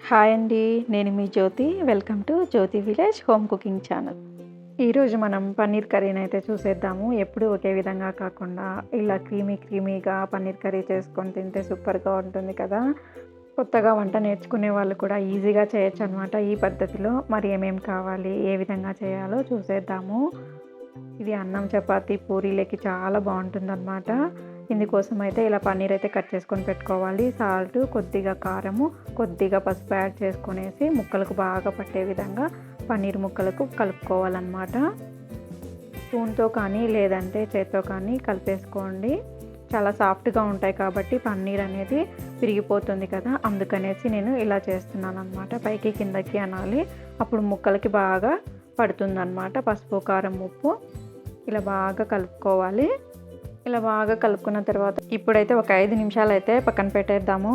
Hi అండి, నేను మీ Jyothi. Welcome to Jyothi village home cooking channel. ఈరోజు మనం పన్నీర్ కర్రీని అయితే చూసేద్దాము. ఎప్పుడు ఒకే విధంగా కాకుండా ఇలా క్రీమీగా పన్నీర్ కర్రీ చేసుకొని తింటే సూపర్గా ఉంటుంది కదా. కొత్తగా వంట నేర్చుకునే వాళ్ళు కూడా ఈజీగా చేయొచ్చు అనమాట ఈ పద్ధతిలో. మరి ఏమేమి కావాలి, ఏ విధంగా చేయాలో చూసేద్దాము. ఇది అన్నం, చపాతీ, పూరీలకి చాలా బాగుంటుందన్నమాట. ఇందుకోసం అయితే ఇలా పన్నీర్ అయితే కట్ చేసుకొని పెట్టుకోవాలి. సాల్ట్, కొద్దిగా కారము, కొద్దిగా పసుపు యాడ్ చేసుకునేసి ముక్కలకు బాగా పట్టే విధంగా పన్నీర్ ముక్కలకు కలుపుకోవాలన్నమాట. స్పూన్తో కానీ లేదంటే చేత్తో కానీ కలిపేసుకోండి. చాలా సాఫ్ట్గా ఉంటాయి కాబట్టి పన్నీర్ అనేది విరిగిపోతుంది కదా, అందుకనేసి నేను ఇలా చేస్తున్నాను అనమాట. పైకి కిందకి అనాలి, అప్పుడు ముక్కలకి బాగా పడుతుందన్నమాట. పసుపు, కారం, ఉప్పు ఇలా బాగా కలుపుకోవాలి. ఇలా బాగా కలుపుకున్న తర్వాత ఇప్పుడైతే ఒక 5 నిమిషాలు అయితే పక్కన పెట్టేద్దాము.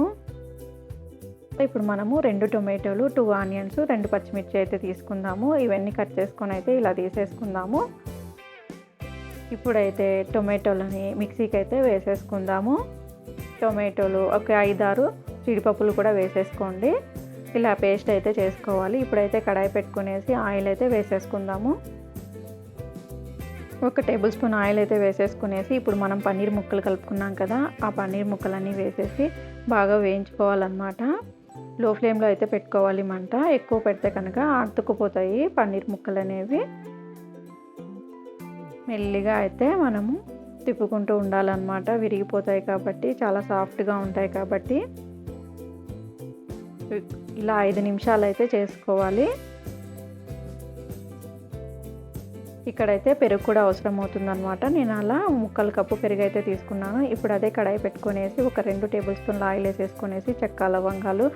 ఇప్పుడు మనము 2 టొమాటోలు, 2 ఆనియన్స్, 2 పచ్చిమిర్చి అయితే తీసుకుందాము. ఇవన్నీ కట్ చేసుకొని అయితే ఇలా తీసేసుకుందాము. ఇప్పుడైతే టొమాటోలని మిక్సీకి అయితే వేసేసుకుందాము. టొమాటోలు ఒక 5-6 జీడిపప్పులు కూడా వేసేసుకోండి. ఇలా పేస్ట్ అయితే చేసుకోవాలి. ఇప్పుడైతే కడాయి పెట్టుకునేసి ఆయిల్ అయితే వేసేసుకుందాము. 1 టేబుల్ స్పూన్ ఆయిల్ అయితే వేసేసుకునేసి ఇప్పుడు మనం పన్నీర్ ముక్కలు కలుపుకున్నాం కదా, ఆ పన్నీర్ ముక్కలన్నీ వేసేసి బాగా వేయించుకోవాలన్నమాట. లో ఫ్లేమ్లో అయితే పెట్టుకోవాలి మంట. ఎక్కువ పెడితే కనుక అతుక్కుపోతాయి పన్నీర్ ముక్కలు అనేవి. మెల్లిగా అయితే మనము తిప్పుకుంటూ ఉండాలన్నమాట, విరిగిపోతాయి కాబట్టి, చాలా సాఫ్ట్గా ఉంటాయి కాబట్టి. ఇలా 5 నిమిషాలు అయితే చేసుకోవాలి. ఇక్కడైతే పెరుగు కూడా అవసరం అవుతుందన్నమాట. నేను అలా ముక్కలు కప్పు పెరుగు అయితే తీసుకున్నాను. ఇప్పుడు అదే కడాయి పెట్టుకునేసి ఒక 2 టేబుల్ స్పూన్ల ఆయిల్ వేసేసుకునేసి చెక్క, లవంగాలు,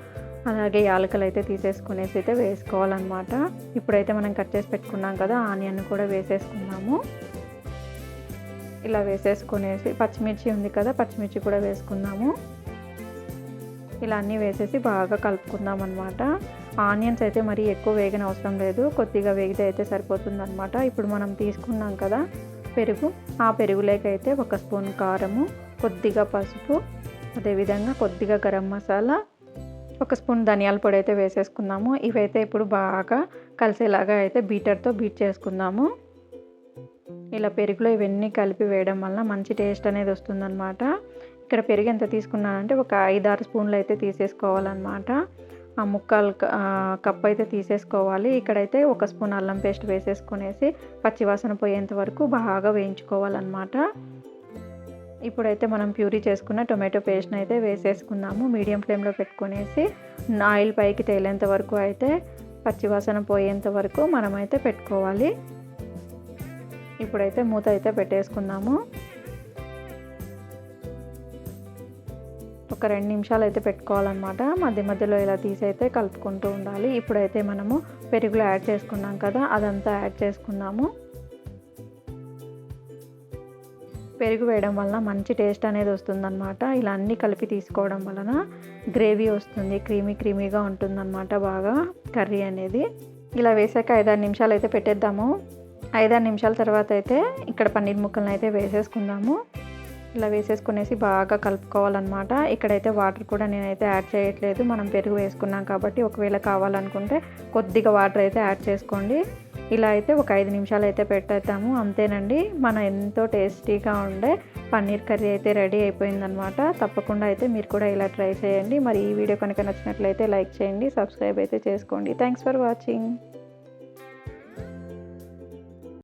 అలాగే యాలకులు అయితే తీసేసుకునేసి అయితే వేసుకోవాలన్నమాట. ఇప్పుడైతే మనం కట్ చేసి పెట్టుకున్నాం కదా, ఆనియన్ కూడా వేసేసుకున్నాము. ఇలా వేసేసుకునేసి పచ్చిమిర్చి ఉంది కదా, పచ్చిమిర్చి కూడా వేసుకుందాము. ఇలా అన్నీ వేసేసి బాగా కలుపుకుందాం అన్నమాట. ఆనియన్స్ అయితే మరీ ఎక్కువ వేగన అవసరం లేదు, కొద్దిగా వేగితే అయితే సరిపోతుందన్నమాట. ఇప్పుడు మనం తీసుకున్నాం కదా పెరుగు, ఆ పెరుగులేకైతే 1 స్పూన్ కారము, కొద్దిగా పసుపు, అదేవిధంగా కొద్దిగా గరం మసాలా, 1 స్పూన్ ధనియాల పొడి అయితే వేసేసుకుందాము. ఇవైతే ఇప్పుడు బాగా కలిసేలాగా అయితే బీటర్తో బీట్ చేసుకుందాము. ఇలా పెరుగులో ఇవన్నీ కలిపి వేయడం వల్ల మంచి టేస్ట్ అనేది వస్తుందన్నమాట. ఇక్కడ పెరుగు ఎంత తీసుకున్నానంటే ఒక 5-6 స్పూన్లు అయితే తీసేసుకోవాలన్నమాట. ఆ ముక్కలు కప్ అయితే తీసేసుకోవాలి. ఇక్కడైతే 1 స్పూన్ అల్లం పేస్ట్ వేసేసుకునేసి పచ్చివాసన పోయేంత వరకు బాగా వేయించుకోవాలన్నమాట. ఇప్పుడైతే మనం ప్యూరీ చేసుకున్న టొమాటో పేస్ట్ని అయితే వేసేసుకుందాము. మీడియం ఫ్లేమ్లో పెట్టుకునేసి ఆయిల్ పైకి తేలేంత వరకు అయితే, పచ్చివాసన పోయేంత వరకు మనమైతే పెట్టుకోవాలి. ఇప్పుడైతే మూత అయితే పెట్టేసుకుందాము. ఒక 2 నిమిషాలు అయితే పెట్టుకోవాలన్నమాట. మధ్య మధ్యలో ఇలా తీసి అయితే కలుపుకుంటూ ఉండాలి. ఇప్పుడైతే మనము పెరుగులో యాడ్ చేసుకున్నాం కదా, అదంతా యాడ్ చేసుకుందాము. పెరుగు వేయడం వలన మంచి టేస్ట్ అనేది వస్తుందన్నమాట. ఇలా అన్నీ కలిపి తీసుకోవడం వలన గ్రేవీ వస్తుంది, క్రీమీగా ఉంటుందన్నమాట బాగా కర్రీ అనేది. ఇలా వేసాక 5-6 నిమిషాలు అయితే పెట్టేద్దాము. 5-6 నిమిషాల తర్వాత అయితే ఇక్కడ పన్నీర్ ముక్కలను అయితే వేసేసుకుందాము. ఇలా వేసేసుకునేసి బాగా కలుపుకోవాలన్నమాట. ఇక్కడైతే వాటర్ కూడా నేనైతే యాడ్ చేయట్లేదు, మనం పెరుగు వేసుకున్నాం కాబట్టి. ఒకవేళ కావాలనుకుంటే కొద్దిగా వాటర్ అయితే యాడ్ చేసుకోండి. ఇలా అయితే ఒక 5 నిమిషాలు అయితే పెట్టేద్దాము. అంతేనండి, మన ఎంతో టేస్టీగా ఉండే పన్నీర్ కర్రీ అయితే రెడీ అయిపోయిందనమాట. తప్పకుండా అయితే మీరు కూడా ఇలా ట్రై చేయండి. మరి ఈ వీడియో కనుక నచ్చినట్లయితే లైక్ చేయండి, సబ్స్క్రైబ్ అయితే చేసుకోండి. Thanks for watching.